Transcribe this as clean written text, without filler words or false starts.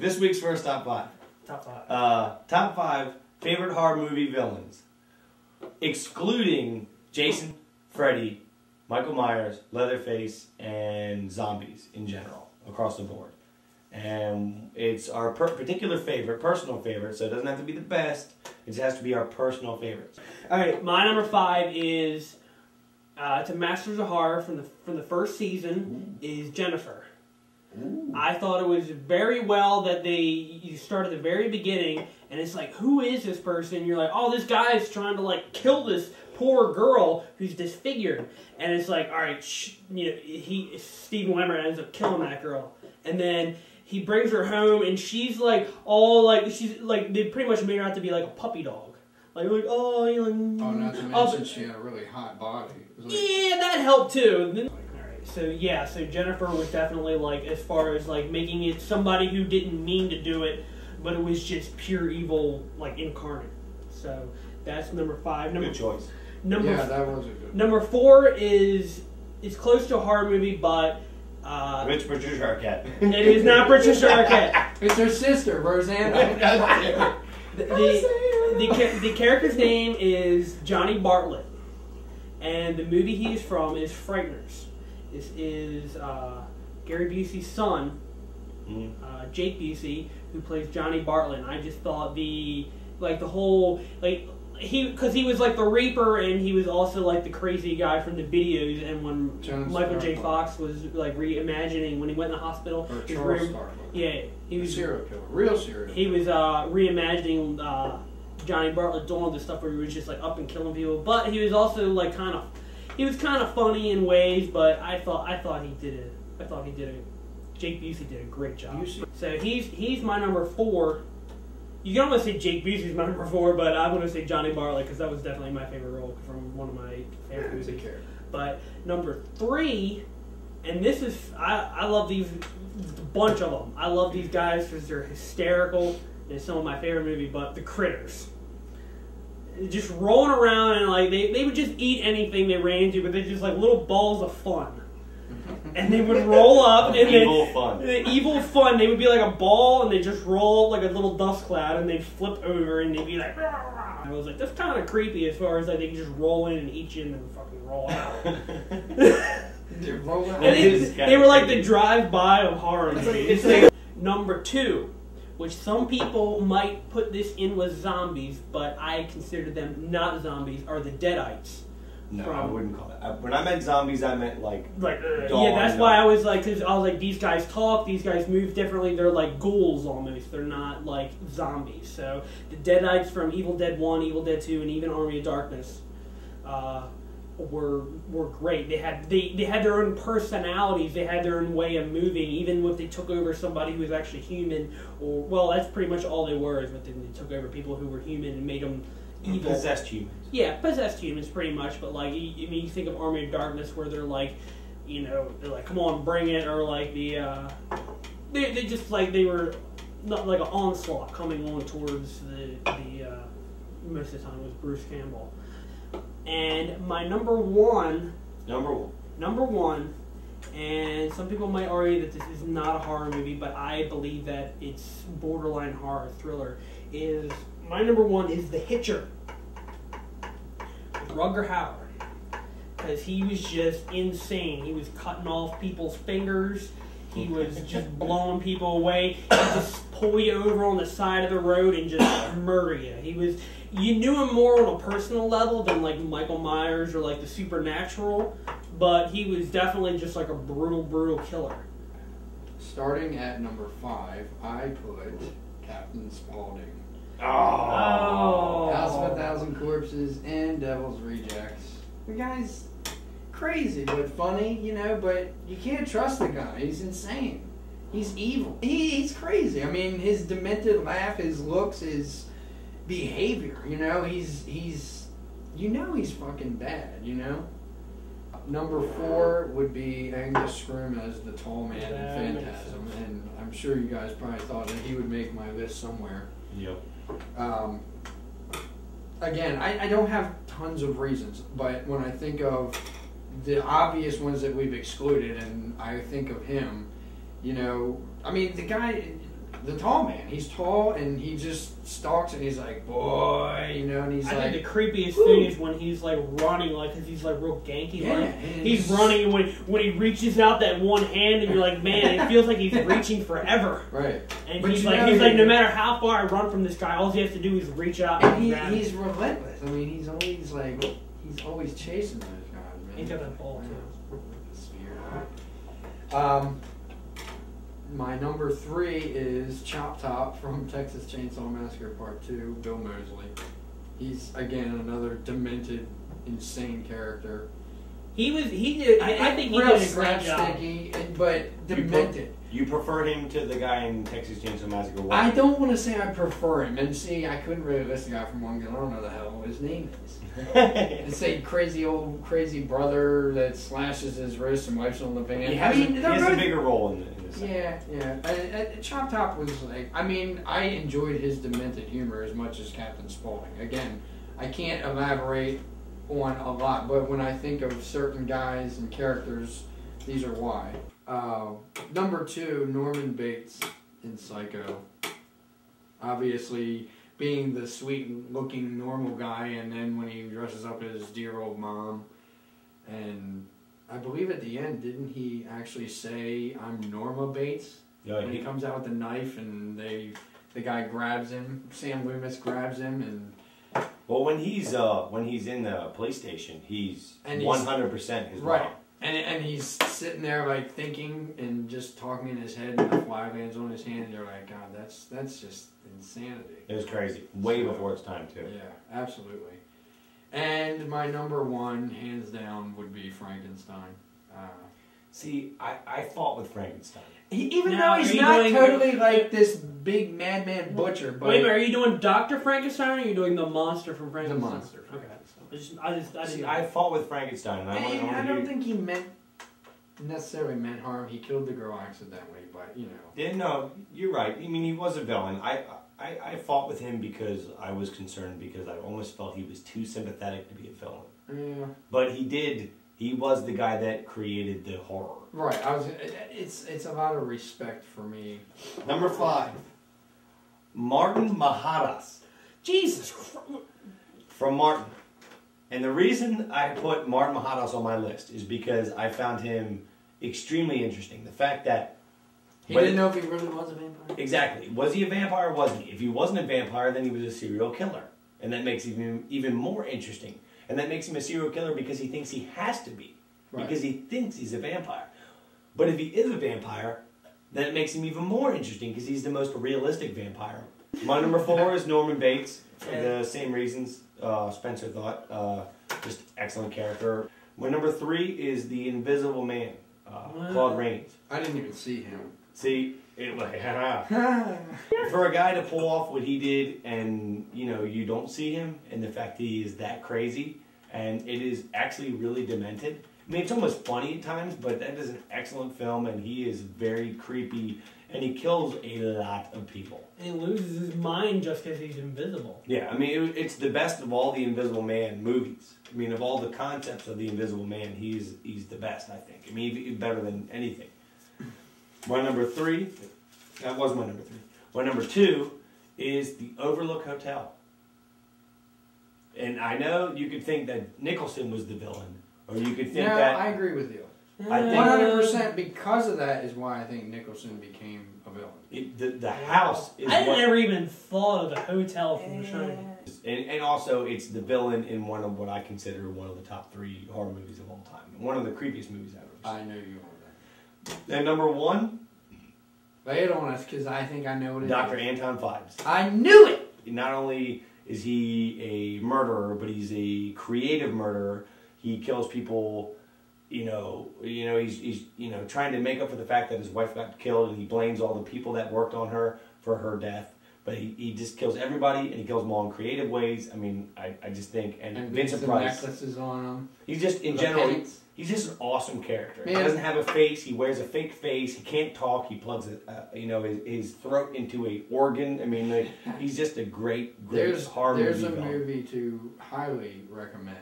This week's first top 5. Top 5 favorite horror movie villains. Excluding Jason, Freddy, Michael Myers, Leatherface, and zombies in general, across the board. And it's our particular favorite, personal favorite, so it doesn't have to be the best. It just has to be our personal favorites. Alright, my number 5 is, to Masters of Horror from the first season, is Jennifer. Ooh. I thought it was very well that you start at the very beginning, and it's like, who is this person? You're like, oh, this guy is trying to like kill this poor girl who's disfigured, and it's like, all right, Stephen Wimmer ends up killing that girl, and then he brings her home, and she's like, they pretty much made her out to be like a puppy dog, like oh, you're like, oh, not to mention she had a really hot body. Like, yeah, that helped too. So yeah, so Jennifer was definitely like, as far as like making it somebody who didn't mean to do it, but it was just pure evil, like incarnate. So that's number 5. Good choice. That was a good. Number 4 is close to a horror movie, but It's Patricia Arquette. It is not Patricia Arquette. It's her sister, Roseanne. The character's name is Johnny Bartlett, and the movie he is from is Frighteners. This is Gary Busey's son, Jake Busey, who plays Johnny Bartlett. And I just thought because he was like the Reaper, and he was also like the crazy guy from the videos. And when Michael J. Fox was like reimagining when he went in the hospital, or Charles he was serial killer, real serial killer. He was reimagining Johnny Bartlett doing all this stuff where he was just like up and killing people, but he was also like kind of funny in ways. But I thought he did it. Jake Busey did a great job. So he's my number 4. You can almost say Jake Busey's my number 4, but I'm going to say Johnny Bartlett because that was definitely my favorite role from one of my favorite movies. But number 3, and this is, I love these, a bunch of them. I love these guys because they're hysterical. It's some of my favorite movies, but the Critters. Just rolling around and like, they would just eat anything they ran into, but they're just like little balls of fun. And they would roll up, and evil fun. They would be like a ball, and they just roll up like a little dust cloud, and they'd flip over, and they'd be like. Rah! I was like, that's kind of creepy as far as like they can just roll in and eat you, and then fucking roll out. They were like the drive-by of horror movies. Like, number 2, which some people might put this in with zombies, but I consider them not zombies, are the Deadites. No, I wouldn't call it. When I meant zombies, I meant like yeah, that's why I was like, because I was like, these guys talk, these guys move differently. They're like ghouls almost. They're not like zombies. So the Deadites from Evil Dead 1, Evil Dead 2, and even Army of Darkness were great. They had their own personalities. They had their own way of moving. Even if they took over somebody who was actually human, or well, that's pretty much all they were. Is what they took over people who were human and made them evil. Possessed humans. Yeah, possessed humans, pretty much. But like, you think of Army of Darkness, where they're like, they're like, come on, bring it, or like they just like they were not like an onslaught coming on towards the most of the time it was Bruce Campbell. And my number one, and some people might argue that this is not a horror movie, but I believe that it's borderline horror thriller. My number 1 is The Hitcher. Rutger Hauer, because he was just insane. He was cutting off people's fingers. He was just blowing people away. He just pull you over on the side of the road and just murder you. You knew him more on a personal level than like Michael Myers or like the Supernatural, but he was definitely just like a brutal killer. Starting at number 5, I put Captain Spaulding. Oh. House of a Thousand Corpses and Devil's Rejects. The guy's crazy but funny, but you can't trust the guy. He's insane. He's evil. He's crazy. I mean, his demented laugh, his looks, his behavior, he's fucking bad, Number 4 would be Angus Scrimm as the tall man in Phantasm, and I'm sure you guys probably thought that he would make my list somewhere. Yep. Again, I don't have tons of reasons, but when I think of the obvious ones that we've excluded, and I think of him, the guy, the tall man. He's tall and he just stalks and he's like, boy, you know, and he's I like. think the creepiest thing is when he's like running, like, cause he's like real ganky. Yeah, like he's running, and when he reaches out that one hand, and you're like, man, it feels like he's reaching forever. Right. And But he's you like, know, no matter how far I run from this guy, all he has to do is reach out. And grab he's him. relentless. I mean, he's always chasing those guys, man. He's got that ball too. My number 3 is Chop Top from Texas Chainsaw Massacre Part 2, Bill Moseley. He's, again, another demented, insane character. I think he did a great job. But demented. You prefer him to the guy in Texas Chainsaw Massacre 1? I don't want to say I prefer him. And see, I couldn't really list the guy from one because I don't know the hell what his name is. It's a crazy brother that slashes his wrist and wipes on the van. He has a bigger role in this. Yeah. Chop Top was like, I mean, I enjoyed his demented humor as much as Captain Spaulding. Again, I can't elaborate on a lot, but when I think of certain guys and characters, these are why. Number 2, Norman Bates in Psycho. Obviously, being the sweet-looking normal guy, and then when he dresses up as dear old mom, and I believe at the end, didn't he actually say, "I'm Norma Bates"? Yeah, when he comes out with the knife, and the guy grabs him, Sam Loomis grabs him, and well, when he's in the police station, he's 100% his right. mom. And he's sitting there like thinking and just talking in his head, and the fly lands on his hand, and you're like, God, that's just insanity. It was crazy. Way before its time, too. Yeah, absolutely. And my number 1, hands down, would be Frankenstein. See, I fought with Frankenstein. Even though he's not totally like this big madman butcher. But wait a minute, are you doing Dr. Frankenstein, or are you doing the monster from Frankenstein? The monster. Okay. I fought with Frankenstein. And I don't think he necessarily meant harm. He killed the girl accidentally, but you know. Yeah, no, you're right. I mean, he was a villain. I fought with him because I was concerned, because I almost felt he was too sympathetic to be a villain. Yeah. But he was the guy that created the horror. Right. It's a lot of respect for me. Number 5, Martin Maharas. Jesus Christ. From Martin. And the reason I put Martin Maharas on my list is because I found him extremely interesting. The fact that he didn't know if he really was a vampire. Exactly. Was he a vampire or wasn't he? If he wasn't a vampire, then he was a serial killer. And that makes him even more interesting. And that makes him a serial killer because he thinks he has to be. Right. Because he thinks he's a vampire. But if he is a vampire, then it makes him even more interesting because he's the most realistic vampire. My number 4 is Norman Bates. For the same reasons Spencer thought. Just excellent character. My number 3 is the Invisible Man, Claude Rains. I didn't even see him. See, for a guy to pull off what he did, and you don't see him, and the fact that he is that crazy, and it is actually really demented. I mean, it's almost funny at times, but that is an excellent film, and he is very creepy, and he kills a lot of people. And he loses his mind just because he's invisible. Yeah, I mean, it's the best of all the Invisible Man movies. I mean, of all the concepts of the Invisible Man, he's the best, I think. I mean, he's better than anything. My number 3, that was my number 3. My number 2 is the Overlook Hotel. And I know you could think that Nicholson was the villain, or you could think that... I agree with you. I think 100% because of that is why I think Nicholson became a villain. The house is I never even thought of the hotel from The Shining. And also, it's the villain in one of what I consider one of the top 3 horror movies of all time. One of the creepiest movies I've ever seen. I know you are that. And number 1... Lay it on us, because I think I know what it is. Dr. Anton Fibes. I knew it! Not only is he a murderer, but he's a creative murderer. He kills people... he's trying to make up for the fact that his wife got killed, and he blames all the people that worked on her for her death. But he just kills everybody, and he kills them all in creative ways. I mean, I just think, and Vincent Price, necklaces on him. He's just in general, he's just an awesome character. Man. He doesn't have a face. He wears a fake face. He can't talk. He plugs his throat into a organ. I mean, he's just a great horror movie. There's a movie to highly recommend.